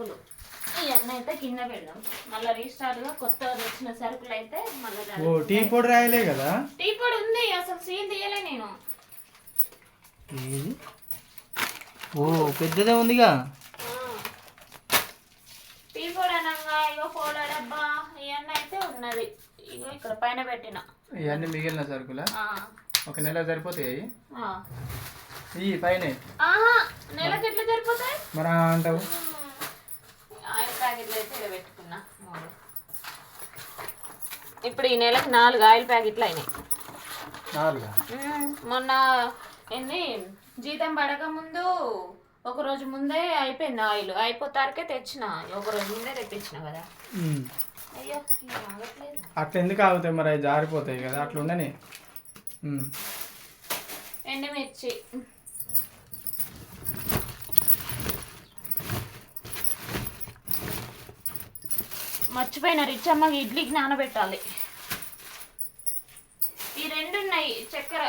సరుకులు ఇవన్నీ అయితే కింద పెడదాం. మళ్ళీ రీస్టార్ట్గా కొత్తగా తెచ్చిన సరుకులు అయితే మళ్ళీ టీ పొడి రాయలే కదా? టీ పొడి ఉంది, అసలు సీల్ తీయలే నేను. ఓ పెద్దదే ఉందిగా. టీ పొడి అనగా ఇగో కోళ్ళ డబ్బా ఇవన్నీ అయితే ఉన్నది. ఇగో ఇక్కడ పైన పెట్టిన ఇవన్నీ మిగిలిన సరుకులా? ఒక నెల సరిపోతాయి ఈ పైన? నెలకి ఎట్లా సరిపోతాయి మరి అంటావు? ఆయిల్ ప్యాకెట్లు అయితే ఇలా పెట్టుకున్నా 3. ఇప్పుడు ఈ నెలకి 4 ఆయిల్ ప్యాకెట్లు అయినాయి. 4? మొన్న ఏంది జీతం పడక ముందు ఒక రోజు ముందే అయిపోయింది ఆయిల్. అయిపోతారకే తెచ్చిన, ఒక రోజు ముందే తెప్పించిన కదా. అయ్యో ఆగట్లేదు. అట్లా ఎందుకు ఆగుతాయి మరి? అవి జారిపోతాయి కదా, అట్లా ఉండని. ఎండుమిర్చి మర్చిపోయిన రిచ్చమ్మకి ఇడ్లీకి నానబెట్టాలి. ఈ 2 ఉన్నాయి చక్కెర.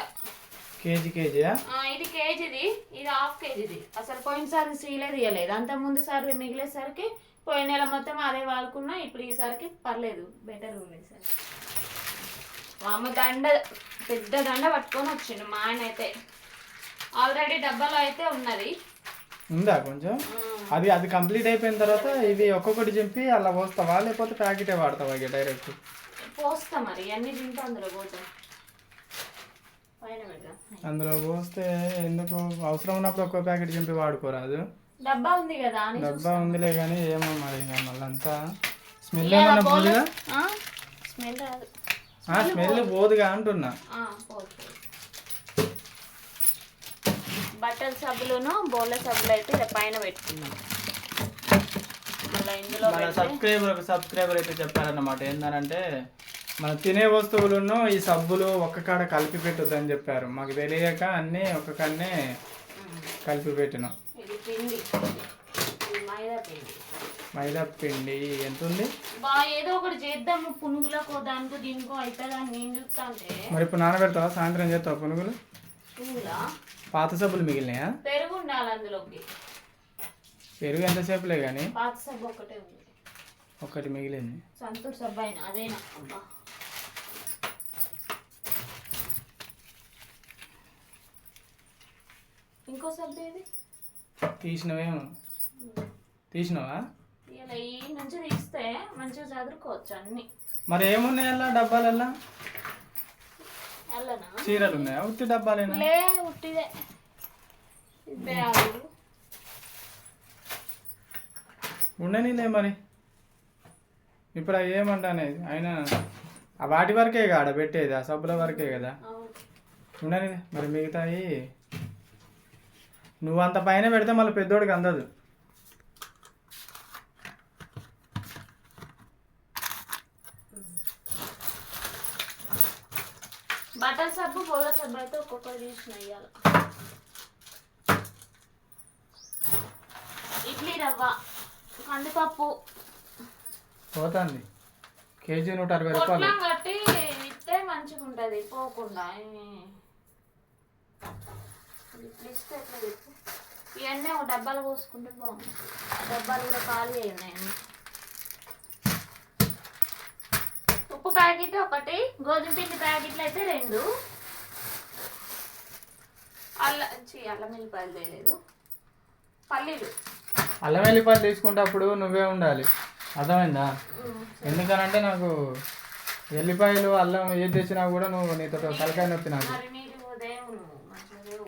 కేజీయా? ఇది కేజీది, ఇది ½ కేజీది. అసలు పోయినసారి సీలే తీయలేదు. అంత ముందు సారి మిగిలేసరికి పోయిన నెల మొత్తం అదే వాడుకున్నా. ఇప్పుడు ఈసారికి పర్లేదు, బెటర్ ఉంది. సార్ అమ్మ దండ, పెద్ద దండ పట్టుకొని వచ్చిండు మా ఆయన అయితే. ఆల్రెడీ డబ్బాలో అయితే ఉన్నది. ఉందా కొంచెం? అది కంప్లీట్ అయిపోయిన తర్వాత ఇవి ఒక్కొక్కటి చింపి అలా పోస్తావా, లేకపోతే ప్యాకెటే వాడతావా ఇక డైరెక్ట్? పోస్తా మరి అన్ని చింపి అందులో పోతాం. అందులో పోస్తే ఎందుకు? అవసరం ఉన్నప్పుడు ఒక్కో ప్యాకెట్ చింపి వాడుకోరాదు? డబ్బా ఉంది కదా. డబ్బా ఉందిలే కానీ ఏమో మరి మళ్ళంతా స్మెల్ ఏమన్నా పోదుగా? స్మెల్ రాదు. స్మెల్ పోదుగా అంటున్నా. బట్టల సబ్బులను బోళ్ళ సబ్బులు అయితే ఇలా పైన పెట్టుకున్నాం. మళ్ళీ ఇందులో సబ్స్క్రైబర్ అయితే చెప్పారన్నమాట. ఏంటంటే మనం తినే వస్తువులను ఈ సబ్బులు ఒక్క కాడ కలిపి పెట్టొద్దని చెప్పారు. మాకు తెలియక అన్నీ ఒక్క కాడనే కలిపి పెట్టినాం. ఇది పిండి, మైదా పిండి ఎంత ఉంది? ఏదో ఒకటి చేద్దాము, పునుగులకు దానికో దీనికో అవుతుందా నేను చూస్తా. అంటే మరి ఇప్పుడు నానబెడతావా? సాయంత్రం చేస్తావా పునుగులు? పాత సబ్బులు మిగిలినాయా? పెరుగు ఉండాలి అందులోకి. పెరుగు ఎంతసేపులే కానీ పాత సబ్బు ఒకటే ఉంది, ఒకటి మిగిలింది. సంతూర్ సబ్బు అయినా అదేనా? అబ్బా ఇంకో సబ్బు ఏది తీసినవేమో? తీసినవా? ఇలా ఈ నుంచి తీస్తే మంచిగా చదువుకోవచ్చు అన్ని. మరి ఏమున్నాయి అలా డబ్బాలల్లా? అల్లనా చీరలు ఉన్నాయా? ఉత్తి డబ్బాలేనా? లే ఉట్టిదే. బ్యాగులు ఉండనిలే మరి. ఇప్పుడు అవి ఏమంటానేది అయినా వాటి వరకే ఆడ పెట్టేది, ఆ సబ్బుల వరకే కదా. ఉండని మరి. మిగతాయి నువ్వు అంత పైన పెడితే మళ్ళీ పెద్దోడికి అందదు. బట్టల సబ్బు బోళ్ళ సబ్బు అయితే ఒక్కొక్కటి తీసిన ఇయ్యాలి. ఇడ్లీ రవ్వ, కందిపప్పు పోతుంది కేజీ 160 రూపాయలు. కట్టి ఇస్తే మంచిగా ఉంటుంది పోకుండా. ఇస్తే ఎట్లా తిప్పు. ఇవన్నీ ఒక డబ్బాలు పోసుకుంటే బాగుంది. డబ్బాలు కూడా ఖాళీ అయినాయి. ఉప్పు ప్యాకెట్ ఒకటి, గోధుమ పిండి ప్యాకెట్లు అయితే 2. అల్లం వెల్లిపాయలు లేదు, పల్లీలు. అల్లం వెల్లిపాయలు తీసుకుంటప్పుడు నువ్వే ఉండాలి, అర్థమైందా? ఎందుకనంటే నాకు ఎల్లిపాయలు అల్లం ఏది తెచ్చినా కూడా నువ్వు నీతో తలకాయ నొప్పి. నాకు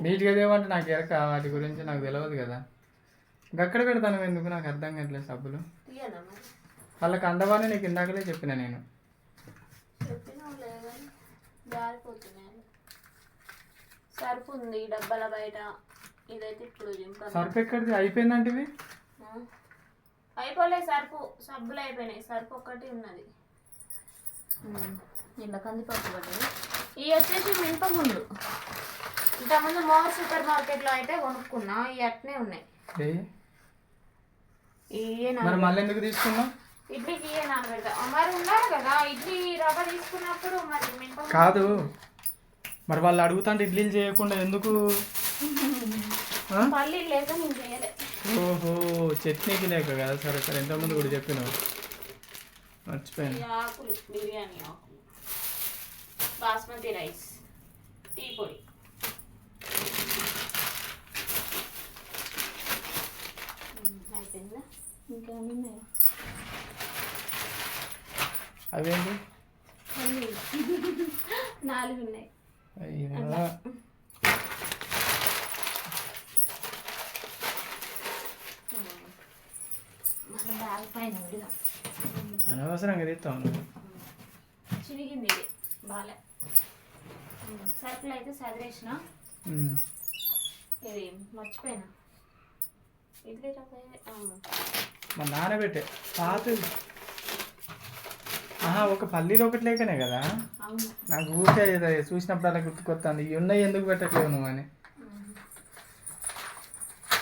నీట్గా దేవంటే నాకు ఎరక, వాటి గురించి నాకు తెలియదు కదా. గక్కడ పెడతాను ఎందుకు నాకు అర్థం కావట్లేదు. సబ్బులు వాళ్ళకి అందవానే నీకు ఇందాకలే చెప్పిన నేను. సర్ఫ్ ఉంది డబ్బాల బయట. ఇదైతే ఇప్పుడు సర్ఫ్ ఎక్కడిది? అయిపోయిందంటే ఇవి అయిపోలే. సబ్బులు అయిపోయినాయి. సర్ఫ్ ఒక్కటి ఉన్నది. ఇలా కందిపప్పు పట్టింది. ఇవి వచ్చేసి మినపగుండ్లు. ఇంతకుముందు మోర్ సూపర్ మార్కెట్లో అయితే కొనుక్కున్నా. ఇవి అట్నే ఉన్నాయి. మళ్ళీ ఎందుకు తీసుకున్నా? ఇడ్లీకి ఇవే నానబెడతా. మరి ఉండాలి కదా ఇడ్లీ రవ్వ తీసుకున్నప్పుడు. మరి మినపగుండ్లు కాదు, మరి వాళ్ళు అడుగుతుంటే ఇడ్లీలు చేయకుండా ఎందుకు? పల్లీలు లేక నేను చేయలే. ఓహో చట్నీకి లేక కదా సరే సరే ఇంతకుముందు కూడా చెప్పినావు మర్చిపోయాను. ఈ ఆకులు బిర్యానీ ఆకులు, బాస్మతి రైస్, టీ పొడి. అయిపోయిందా? ఇంకేమైనా ఉన్నాయా? అవేంటి 4 ఉన్నాయి. అయ్యో మన బ్యాగ్ పైన విడుదాం. అనవసరంగా తీస్తాను. చిరిగింది ఇది బాగా. సరుకులు అయితే సదిరేసిన. ఇది మర్చిపోయినా. ఇడ్లీ మా నానబెట్టే పాత ఒక పల్లీలు ఒకటి లేకనే కదా. అవును. నాకు ఊరికే చూసినప్పుడు అలా గుర్తుకొస్తుంది ఇవి ఉన్నాయి ఎందుకు పెట్టట్లేవు నువ్వు అని.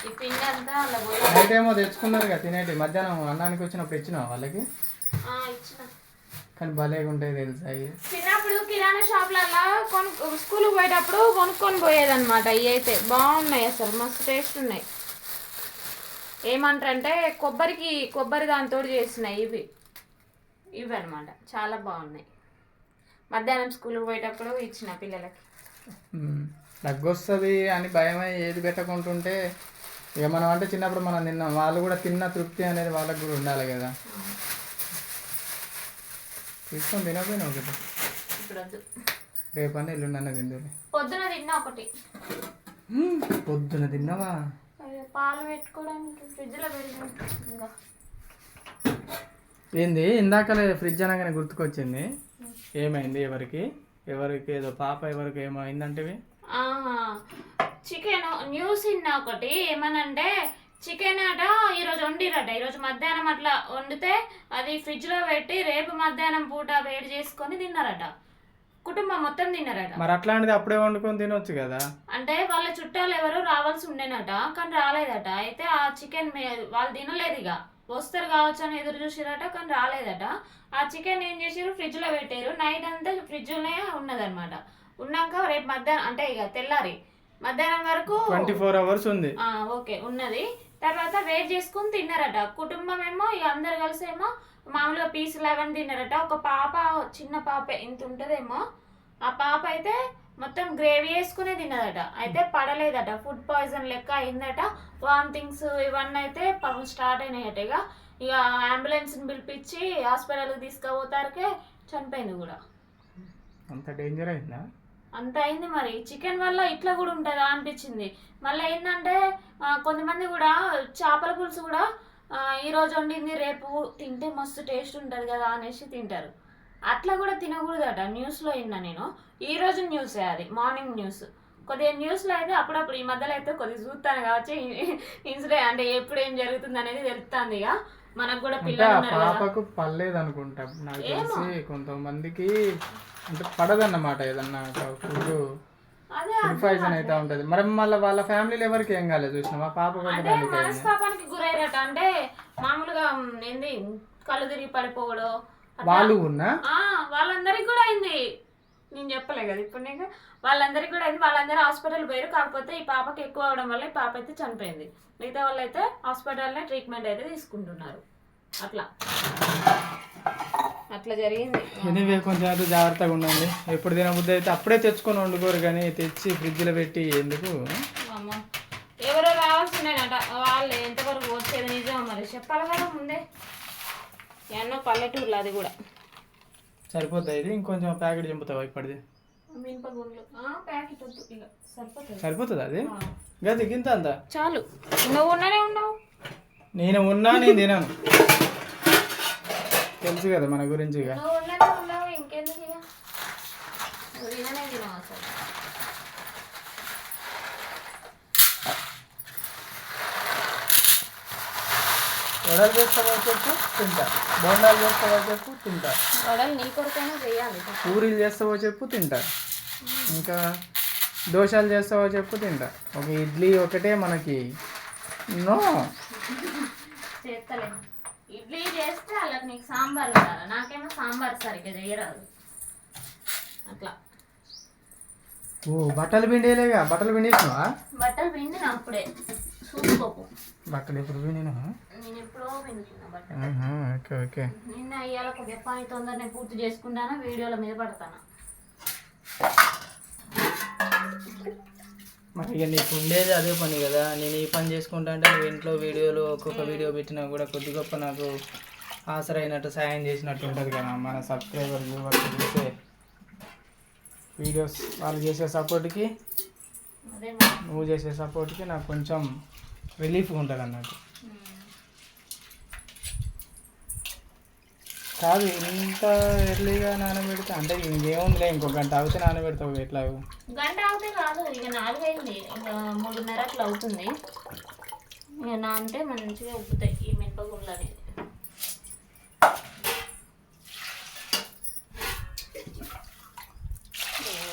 ఈ పిండి అంతా అలా పోయి నైట్ ఏమో తెచ్చుకున్నారు కదా తినేటి, మధ్యాహ్నం అన్నానికి వచ్చినప్పుడు ఇచ్చినావు వాళ్ళకి. ఇచ్చిన. కానీ భలేగా ఉంటాయి తెలుసా ఇవి. చిన్నప్పుడు కిరాణా షాప్లలో స్కూల్కి పోయేటప్పుడు కొనుక్కొని పోయేదన్నమాట. ఇవి అయితే బాగున్నాయి, అసలు మస్తు టేస్ట్ ఉన్నాయి. ఏమంటారంటే కొబ్బరి దాంతో చేసినాయి ఇవి అనమాట. చాలా బాగున్నాయి. మధ్యాహ్నం స్కూల్కి పోయేటప్పుడు ఇచ్చిన పిల్లలకి. దగ్గొస్తుంది అని భయమై ఏది పెట్టకుంటుంటే ఇక మనం అంటే చిన్నప్పుడు మనం తిన్నాం, వాళ్ళు కూడా తిన్న తృప్తి అనేది వాళ్ళకి కూడా ఉండాలి కదా. తీసుకొని తినకపోయినా ఒకటి ఇప్పుడు వద్దు, రేపన్నా ఎల్లుండన్నా తిందు. పొద్దున తిన్నా ఒకటి. పొద్దున తిన్నావా? పాలు పెట్టుకోవడానికి ఫ్రిడ్జ్లో పెరిగింది. ఇంకా ఏంది ఇందాకలే ఫ్రిడ్జ్ అనగానే గుర్తుకొచ్చింది. ఏమైంది? ఎవరికి ఏదో పాప ఎవరికి ఏమో అయిందంటే చికెన్ న్యూస్ ఇన్నా ఒకటి. ఏమనంటే చికెన్ అట ఈరోజు వండిరట. ఈరోజు మధ్యాహ్నం అట్లా వండితే అది ఫ్రిడ్జ్లో పెట్టి రేపు మధ్యాహ్నం పూట వేడి చేసుకొని తిన్నారట. కుటుంబం మొత్తం తిన్నారట. మరి అట్లాంటిది అప్పుడే వండుకొని తినొచ్చు కదా. అంటే వాళ్ళ చుట్టాలు ఎవరు రావాల్సి ఉండేనట, కానీ రాలేదట. అయితే ఆ చికెన్ వాళ్ళు తినలేదు, ఇక వస్తారు కావచ్చు అని ఎదురు చూసిరట, కానీ రాలేదట. ఆ చికెన్ ఏం చేసారు, ఫ్రిడ్జ్లో పెట్టారు. నైట్ అంతా ఫ్రిడ్జ్లోనే ఉన్నదన్నమాట. ఉన్నాక రేపు మధ్యాహ్నం అంటే ఇక తెల్లారి మధ్యాహ్నం వరకు 24 hours ఉంది. ఓకే ఉన్నది. తర్వాత వేడి చేసుకుని తిన్నారట. కుటుంబం ఏమో ఇక అందరు కలిసి ఏమో మామూలుగా పీసులు అవన్నీ తిన్నారట. ఒక పాప, చిన్న పాప ఇంత ఉంటుందేమో, ఆ పాప అయితే మొత్తం గ్రేవీ వేసుకునే తిన్నదట. అయితే పడలేదట, ఫుడ్ పాయిజన్ లెక్క అయిందట. వామిటింగ్స్ ఇవన్నీ అయితే స్టార్ట్ అయినాయట. ఇక అంబులెన్స్ని పిలిపించి హాస్పిటల్కి తీసుకుపోతారకే చనిపోయింది కూడా. అంత డేంజర్ అయిందా? అంత అయింది. మరి చికెన్ వల్ల ఇట్లా కూడా ఉంటుందా అనిపించింది. మళ్ళీ ఏంటంటే కొంతమంది కూడా చేపల పులుసు కూడా ఈరోజు వండింది రేపు తింటే మస్తు టేస్ట్ ఉంటుంది కదా అనేసి తింటారు. అట్లా కూడా తినకూడదట. న్యూస్లో విన్నా నేను. ఈరోజు న్యూసే అది, మార్నింగ్ న్యూస్. కొద్దిగా న్యూస్లో అయితే అప్పుడప్పుడు ఈ మధ్యలో అయితే కొద్దిగా చూస్తాను కాబట్టి ఇన్సిడెంట్ అంటే ఎప్పుడు ఏం జరుగుతుంది అనేది తెలుస్తుంది. ఇక మనకు కూడా పిల్లలు ఉన్నారు కదా. పాపకు పర్లేదు అనుకుంటా నాకు తెలిసి. కొంతమందికి అంటే పడదన్నమాట ఏదన్నా ఫుడ్ పాయిజన్ అయితే ఉంటది. మరి మళ్ళీ వాళ్ళ ఫ్యామిలీలో ఎవరికి ఏం కాలేదు చూసినా పాప మనస్తాపానికి గురైరట. అంటే మామూలుగా ఏంది కళ్ళు తిరిగి పడిపోవడం వాళ్ళు ఉన్నా వాళ్ళందరికి కూడా అయింది. నేను చెప్పలే కదా ఇప్పుడు నీకు, వాళ్ళందరికీ కూడా అయింది. వాళ్ళందరూ హాస్పిటల్ పోయారు. కాకపోతే ఈ పాపకి ఎక్కువ అవడం వల్ల ఈ పాప అయితే చనిపోయింది. మిగతా వాళ్ళు అయితే హాస్పిటల్నే ట్రీట్మెంట్ అయితే తీసుకుంటున్నారు. అట్లా జరిగింది. ఎనీవే కొంచెం అయితే జాగ్రత్తగా ఉండండి. ఎప్పుడు తినబుద్ధి అయితే అప్పుడే తెచ్చుకొని వండుకోరు, కానీ తెచ్చి ఫ్రిడ్జ్లో పెట్టి ఎందుకు. ఎవరో రావాల్సిందేనట. వాళ్ళు ఎంతవరకు వచ్చేది నిజం మరి చెప్పాలి కదా ముందే. ఎన్నో పల్లెటూర్లు అది కూడా సరిపోతాయి. ఇది ఇంకొంచెం ప్యాకెట్ చింపుతావా ఇప్పటిది? మినపగుండ్లు ప్యాకెట్ వద్దు, ఇక సరిపోతుంది అది. గది గింత అంతా చాలు. నువ్వు ఉన్నానే ఉండవు. నేను తినను, తెలుసు కదా మన గురించి. ఇక నువ్వు ఉన్నానే ఉండవు, ఇంకెందుకు ఇక నువ్వు తిననే తినవు అసలు. వడలు చేస్తావా చెప్పు తింటా, బోండాలు చేస్తావా చెప్పు తింటా, వడలు నీ కొరకైనా చేయాలి, పూరీలు చేస్తావో చెప్పు తింటా, ఇంకా దోశలు చేస్తావో చెప్పు తింటా. ఒక ఇడ్లీ ఒకటే మనకి నో చేస్తలే. ఇడ్లీ చేస్తే అలా నీకు సాంబార్ ఉండాలి, నాకేమో సాంబార్ సరిగ్గా చేయరాదు అట్లా. ఓ బట్టలు పిండేలేగా, బట్టలు పిండేసినావా? బట్టలు పిండిన అప్పుడే చూసుకోకు. బట్టలు ఎప్పుడు వినా? నేను ఎప్పుడో వినుకున్నా బట్ ఓకే ఓకే. నిన్న ఇవాళ కొద్దిగా పని తొందరనే పూర్తి చేసుకుంటాను, వీడియోల మీద పడతాను. మరి ఇక నీకు ఉండేది అదే పని కదా. నేను ఈ పని చేసుకుంటా అంటే నువ్వు ఇంట్లో వీడియోలు ఒక్కొక్క వీడియో పెట్టినా కూడా కొద్ది గొప్ప నాకు ఆసరైనట్టు సాయం చేసినట్టు ఉంటుంది కదా. మన సబ్స్క్రైబర్ వ్యూవర్స్ చేసే వీడియోస్ వాళ్ళు చేసే సపోర్ట్కి, అదే నువ్వు చేసే సపోర్ట్కి నాకు కొంచెం రిలీఫ్గా ఉంటుంది అన్నట్టు. కాదు ఇంత ఎర్లీగా నానబెడితే అంటే ఇంకేముందిలే, ఇంకో గంట ఆగితే నానబెడతావు ఎట్లా? గంట అవుతే కాదు, ఇక 4 అయింది, ఇక 3:30 అట్లా అవుతుంది. ఇక అంటే మంచిగా ఉప్పుతాయి ఈ మినపగుళ్ళు అనేది.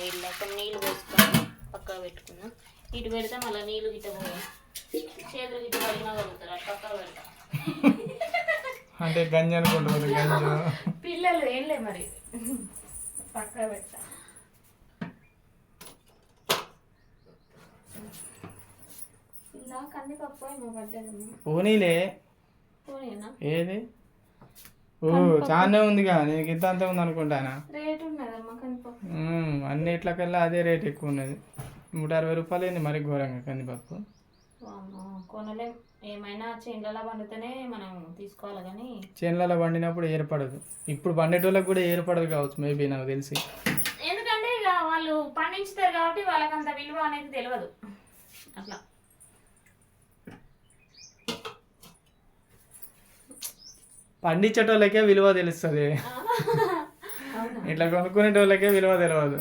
ఇలా కొన్ని నీళ్ళు పోసుకొని పక్కన పెట్టుకున్నాం. ఇటు పెడితే మళ్ళీ నీళ్ళు గిట్ట చేతులు గిట్ట పడినా కలుగుతారు, అటు పక్కన పెడతా. అంటే గంజి అనుకుంటుంది. గంజు పిల్లలు ఏంలే మరి పక్క పెడతా. ఇలా కందిపప్పు ఏమో పడ్డదమ్మా. పోనీలే. పోనీనా? ఏది? ఓ చానే ఉందిగా, నీకు ఇంత అంత ఉంది అనుకుంటానా? రేటు ఉన్నదమ్మా కందిపప్పు. అన్నిట్లకల్లా అదే రేట్ ఎక్కువ ఉన్నది. 160 రూపాయలు అయింది మరి ఘోరంగా కందిపప్పు. కొనలేం, ఏమైనా చేనులలో పండితేనే మనం తీసుకోవాలి కానీ చేనులలో పండినప్పుడు ఏర్పడదు. ఇప్పుడు పండేటోళ్ళకి కూడా ఏర్పడదు కావచ్చు మేబీ, నాకు తెలిసి. ఎందుకంటే ఇక వాళ్ళు పండించుతారు కాబట్టి వాళ్ళకి అంత విలువ అనేది తెలియదు అట్లా. పండించేటోళ్ళకే విలువ తెలుస్తుంది, ఇట్లా కొనుక్కునేటోళ్ళకే విలువ తెలియదు.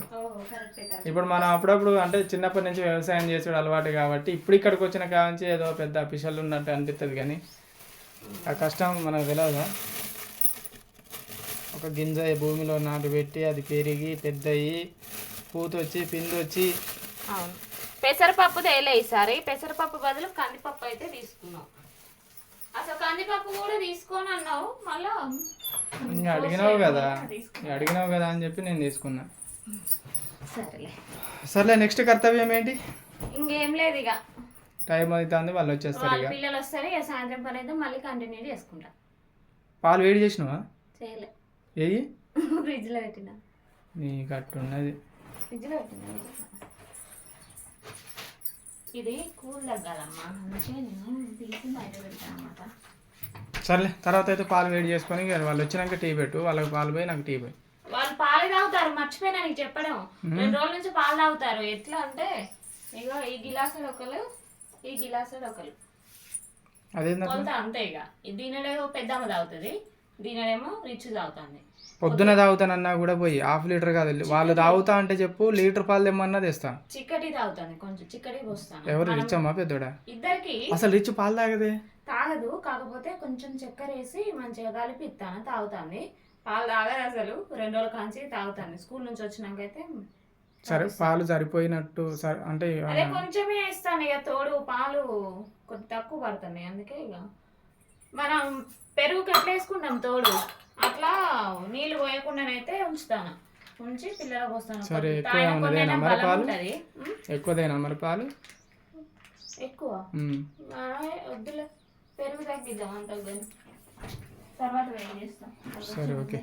ఇప్పుడు మనం అప్పుడప్పుడు అంటే చిన్నప్పటి నుంచి వ్యవసాయం చేసేది అలవాటు కాబట్టి ఇప్పుడు ఇక్కడికి వచ్చిన కాంచి ఏదో పెద్ద అఫీషియల్ ఉన్నట్టు అనిపిస్తుంది, కానీ ఆ కష్టం మనకు తెలియదు. ఒక గింజ భూమిలో నాటు పెట్టి అది పెరిగి పెద్దయి పూత వచ్చి పిండి వచ్చి. అవును, పెసరపప్పు తేలే ఈసారి. పెసరపప్పు బదులు కందిపప్పు అయితే తీసుకున్నాం. అసలు కందిపప్పు కూడా తీసుకొని అన్నావు, మళ్ళా అడిగినావు కదా అని చెప్పి నేను తీసుకున్నా. సర్లే, నెక్స్ట్ కర్తవ్యం ఏంటి? ఇంకేం లేదు, ఇక టైం అవుతుంది, వాళ్ళు వచ్చేస్తారు. ఇక పిల్లలు వస్తారు, ఇక సాయంత్రం పని అయితే మళ్ళీ కంటిన్యూ చేసుకుంటా. పాలు వేడి చేసినావా? చేయలే, ఏయి ఫ్రిడ్జ్లో పెట్టినా. నీకు అట్టున్నది. ఫ్రిడ్జ్లో పెట్టినా. ఇది కూల్ తగ్గాలమ్మా, అందుకే నేను తీసి బయట పెడతాను అనమాట. సర్లే, తర్వాత అయితే పాలు వేడి చేసుకొని వాళ్ళు వచ్చినాక టీ పెట్టు. వాళ్ళకి పాలు పోయి నాకు టీ పోయి. వాళ్ళు పాలు తాగుతారు, మర్చిపోయినా నీకు చెప్పడం. 2 రోజుల నుంచి పాలు తాగుతారు. ఎట్లా అంటే ఇగో ఈ గిలాసులు ఒకరు, ఈ గిలాసులు ఒకరు, కొలత అంతే. ఇక దీనిలో పెద్దమ్మ తాగుతుంది, దీనిడేమో రిచ్ తాగుతుంది. పొద్దున తాగుతానన్నా కూడా పోయి 1/2 లీటర్ కాదు, వాళ్ళు తాగుతా అంటే చెప్పు, లీటర్ పాలు తెమ్మన్నా తెస్తా. చిక్కటి తాగుతుంది, కొంచెం చిక్కటి పోస్తాను. ఎవరు రిచ్ అమ్మా పెద్దోడా? ఇద్దరికి. అసలు రిచ్ పాలు తాగదే? తాగదు, కాకపోతే కొంచెం చక్కెర వేసి మంచిగా కలిపి ఇస్తాను, తాగుతుంది. పాలు తాగదు అసలు, 2 రోజుల కాంచి తాగుతాను. స్కూల్ నుంచి వచ్చినాకైతే సరే పాలు సరిపోయినట్టు అంటే అదే కొంచెమే ఇస్తాను. ఇక తోడు పాలు కొద్ది తక్కువ పడుతున్నాయి, అందుకే ఇక మనం పెరుగుకి ఎట్లా వేసుకుంటాం తోడు, అట్లా నీళ్ళు పోయకుండానైతే ఉంచుతాను. ఉంచి పిల్లలకు వస్తాను. సరే, ఎక్కువదేనా మరి పాలు? ఎక్కువ వద్దులే, పెరుగు తగ్గిద్దాం అంత, తర్వాత వేడి చేస్తాం. సరే, ఓకే.